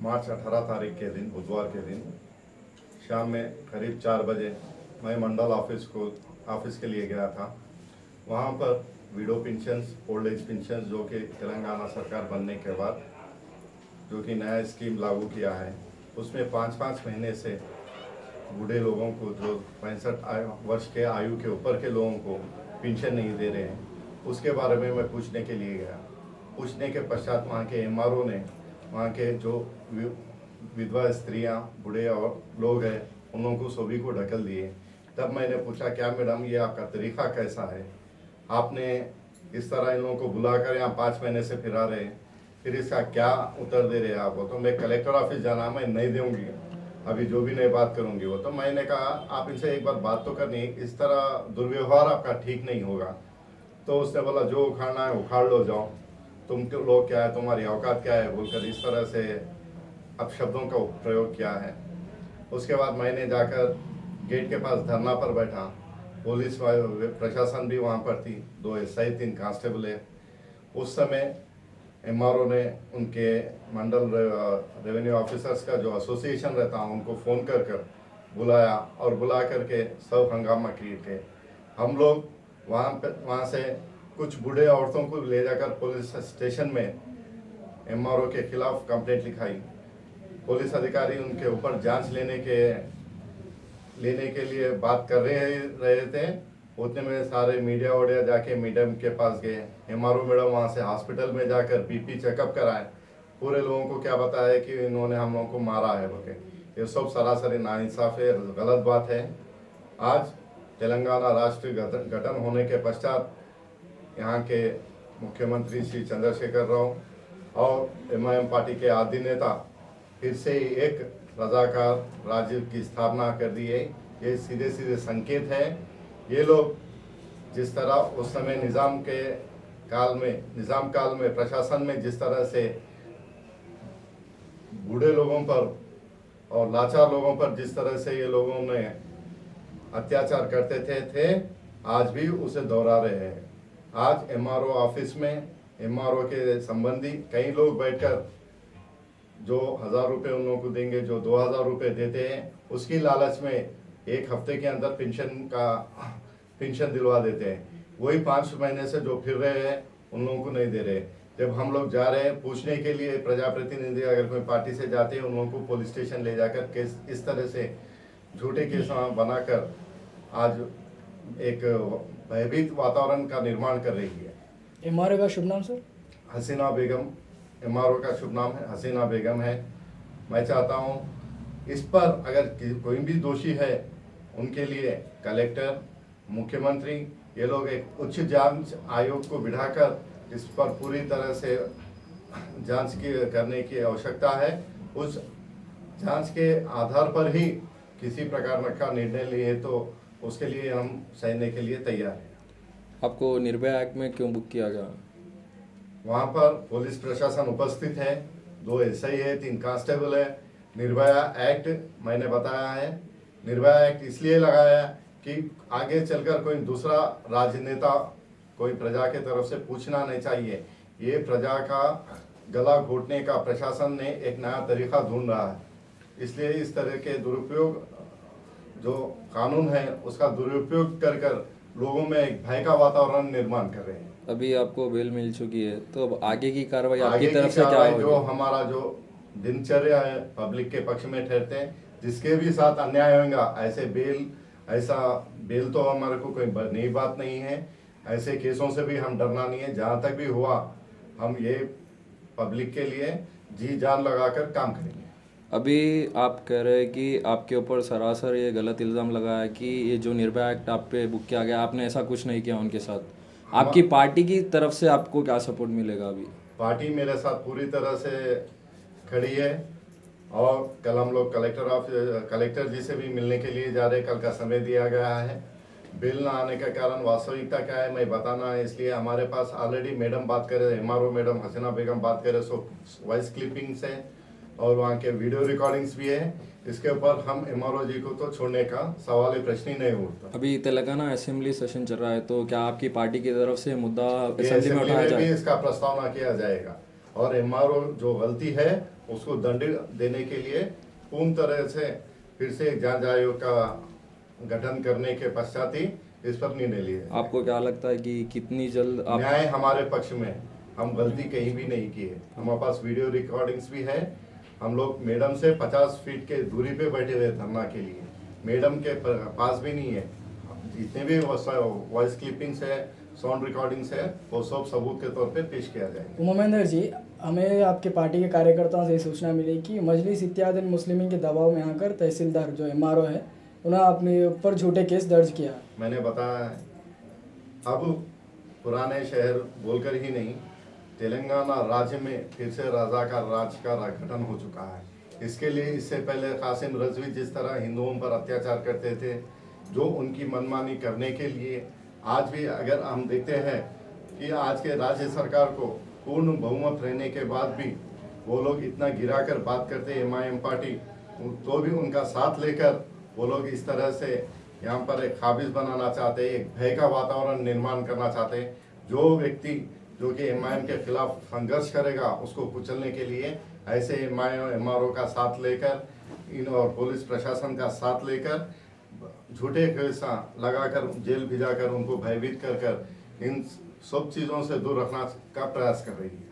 मार्च 18 तारीख के दिन, बुधवार के दिन शाम में करीब 4 बजे मैं मंडल ऑफिस के लिए गया था। वहाँ पर window pensions, old age pensions जो कि तेलंगाना सरकार बनने के बाद जो कि नया स्कीम लागू किया है, उसमें 5-5 महीने से बूढ़े लोगों को, जो 65 वर्ष के आयु के ऊपर के लोगों को पेंशन नहीं दे रहे हैं, उसके बारे में मैं पूछने के लिए गया। पूछने के पश्चात वहाँ के एमआरओ ने वहाँ के जो विधवा स्त्रियाँ, बूढ़े और लोग हैं, उन लोगों को सभी को ढकल दिए। तब मैंने पूछा, क्या मैडम ये आपका तरीका कैसा है? आपने इस तरह इन लोगों को बुलाकर यहाँ 5 महीने से फिरा रहे हैं, फिर इसका क्या उत्तर दे रहे हैं आप? वो तो मैं कलेक्टर ऑफिस जाना, मैं नहीं दूंगी, अभी जो भी नई बात करूंगी वो। तो मैंने कहा आप इनसे एक बार बात तो करनी, इस तरह दुर्व्यवहार आपका ठीक नहीं होगा। तो उसने बोला जो उखाड़ना है उखाड़ लो, जाओ, तुम लोग क्या है, तुम्हारी औकात क्या है, बोलकर इस तरह से अपशब्दों का प्रयोग किया है। उसके बाद मैंने जाकर गेट के पास धरना पर बैठा। पुलिस प्रशासन भी वहाँ पर थी, 2 एसआई 3 कांस्टेबल है। उस समय एमआरओ ने उनके मंडल रेवेन्यू ऑफिसर्स का जो एसोसिएशन रहता है उनको फ़ोन कर बुलाया और बुला करके सब हंगामा किए। हम लोग वहाँ से कुछ बूढ़े औरतों को ले जाकर पुलिस स्टेशन में एमआरओ के खिलाफ कंप्लेंट लिखाई। पुलिस अधिकारी उनके ऊपर जांच लेने के लिए बात कर रहे थे। उतने में सारे मीडिया वोडिया जाके मैडम के पास गए। एमआरओ मैडम वहाँ से हॉस्पिटल में जाकर बीपी चेकअप कराए। पूरे लोगों को क्या बताया कि इन्होंने हम लोगों को मारा है बोले। ये सब सरासरी नाइंसाफ़ी है, गलत बात है। आज तेलंगाना राष्ट्र गठन होने के पश्चात यहाँ के मुख्यमंत्री श्री चंद्रशेखर राव और एमआईएम पार्टी के आदि नेता फिर से एक रजाकार राज्य की स्थापना कर दी है। ये सीधे सीधे संकेत है। ये लोग जिस तरह उस समय निज़ाम काल में प्रशासन में जिस तरह से बूढ़े लोगों पर और लाचार लोगों पर जिस तरह से ये लोगों ने अत्याचार करते थे, आज भी उसे दोहरा रहे हैं। आज एमआरओ ऑफिस में एमआरओ के संबंधी कई लोग बैठकर जो 1000 रुपये उन लोगों को देंगे, जो 2000 रुपये देते हैं, उसकी लालच में एक हफ्ते के अंदर पेंशन दिलवा देते हैं। वही 5 महीने से जो फिर रहे हैं उन लोगों को नहीं दे रहे। जब हम लोग जा रहे हैं पूछने के लिए, प्रजाप्रतिनिधि अगर कोई पार्टी से जाते हैं, उन लोगों को पुलिस स्टेशन ले जाकर केस इस तरह से झूठे केस बनाकर आज एक भयभीत वातावरण का निर्माण कर रही है। एमआरओ का शुभ नाम सर? हसीना बेगम। एमआरओ का शुभ नाम है हसीना बेगम है। मैं चाहता हूँ इस पर अगर कोई भी दोषी है उनके लिए कलेक्टर, मुख्यमंत्री, ये लोग एक उच्च जांच आयोग को बिठाकर इस पर पूरी तरह से जांच करने की आवश्यकता है। उस जांच के आधार पर ही किसी प्रकार का निर्णय लिए तो उसके लिए हम सहने के लिए तैयार हैं। आपको निर्भया एक्ट में क्यों बुक किया गया? वहाँ पर पुलिस प्रशासन उपस्थित है, 2 एसआई है, 3 कांस्टेबल है। निर्भया एक्ट मैंने बताया है, निर्भया एक्ट इसलिए लगाया कि आगे चलकर कोई दूसरा राजनेता कोई प्रजा के तरफ से पूछना नहीं चाहिए। ये प्रजा का गला घोटने का प्रशासन ने एक नया तरीका ढूंढ रहा है, इसलिए इस तरह के दुरुपयोग जो कानून है उसका दुरुपयोग कर लोगों में एक भय का वातावरण निर्माण कर रहे हैं। अभी आपको बेल मिल चुकी है, तो अब आगे की कार्रवाई आपकी आगे की तरफ से क्या कार्रवाई होगी? जो हमारा जो दिनचर्या है पब्लिक के पक्ष में ठहरते हैं, जिसके भी साथ अन्याय होगा ऐसा बेल तो हमारे को कोई नई बात नहीं है। ऐसे केसों से भी हम डरना नहीं है। जहाँ तक भी हुआ हम ये पब्लिक के लिए जी जान लगाकर काम करेंगे। अभी आप कह रहे हैं कि आपके ऊपर सरासर ये गलत इल्ज़ाम लगा है कि ये जो निर्भया एक्ट आप पे बुक किया गया, आपने ऐसा कुछ नहीं किया उनके साथ। आपकी पार्टी की तरफ से आपको क्या सपोर्ट मिलेगा? अभी पार्टी मेरे साथ पूरी तरह से खड़ी है और कल हम लोग कलेक्टर जी से भी मिलने के लिए जा रहे। कल का समय दिया गया है। बिल ना आने का कारण वास्तविकता क्या है मैं बताना है, इसलिए हमारे पास ऑलरेडी मैडम बात कर रहे, एमआरओ मैडम हसीना बेगम बात कर रहे, सो वॉइस क्लिपिंग्स है और वहाँ के वीडियो रिकॉर्डिंग्स भी है। इसके ऊपर हम एमआरओ जी को तो छोड़ने का सवाल ही प्रश्न ही नहीं उठता। अभी तेलंगाना असेंबली सेशन चल रहा है, तो क्या आपकी पार्टी की तरफ से मुद्दा ये असेंबली में उठाया भी जाए? इसका प्रस्तावना किया जाएगा। और एमआरओ जो गलती है उसको दंड देने के लिए पूर्ण तरह से फिर से एक जांच आयोग का गठन करने के पश्चात ही इस पर निर्णय लिया जाएगा। आपको क्या लगता है कि कितनी जल्द आप न्याय हमारे पक्ष में, हम गलती कहीं भी नहीं की है। हमारे पास वीडियो रिकॉर्डिंग्स भी है। हम लोग मैडम से 50 फीट के दूरी पे बैठे हुए धरना के लिए, मैडम के पास भी नहीं है। जितने भी वॉइस क्लिपिंग्स है, साउंड रिकॉर्डिंग्स है, वो सब सबूत के तौर पे पेश किया जाएगा। उमामेंद्र जी, हमें आपके पार्टी के कार्यकर्ताओं से सूचना मिली कि मजलिस इत्तेहाद मुस्लिमीन के दबाव में आकर तहसीलदार जो एमआरओ है उन्होंने अपने ऊपर झूठे केस दर्ज किया। मैंने बताया अब पुराने शहर बोलकर ही नहीं, तेलंगाना राज्य में फिर से रज़ाकार राज का गठन हो चुका है। इसके लिए इससे पहले कासिम रजवी जिस तरह हिंदुओं पर अत्याचार करते थे, जो उनकी मनमानी करने के लिए आज भी अगर हम देखते हैं कि आज के राज्य सरकार को पूर्ण बहुमत रहने के बाद भी वो लोग इतना गिरा कर बात करते हैं एमआईएम पार्टी, तो भी उनका साथ लेकर वो लोग इस तरह से यहाँ पर एक काबिज बनाना चाहते हैं, एक भय का वातावरण निर्माण करना चाहते हैं। जो व्यक्ति जो कि एमआईएम के खिलाफ संघर्ष करेगा उसको कुचलने के लिए ऐसे एमआरओ का साथ लेकर इन और पुलिस प्रशासन का साथ लेकर झूठे केस लगाकर जेल भिजाकर उनको भयभीत कर इन सब चीज़ों से दूर रखना का प्रयास कर रही है।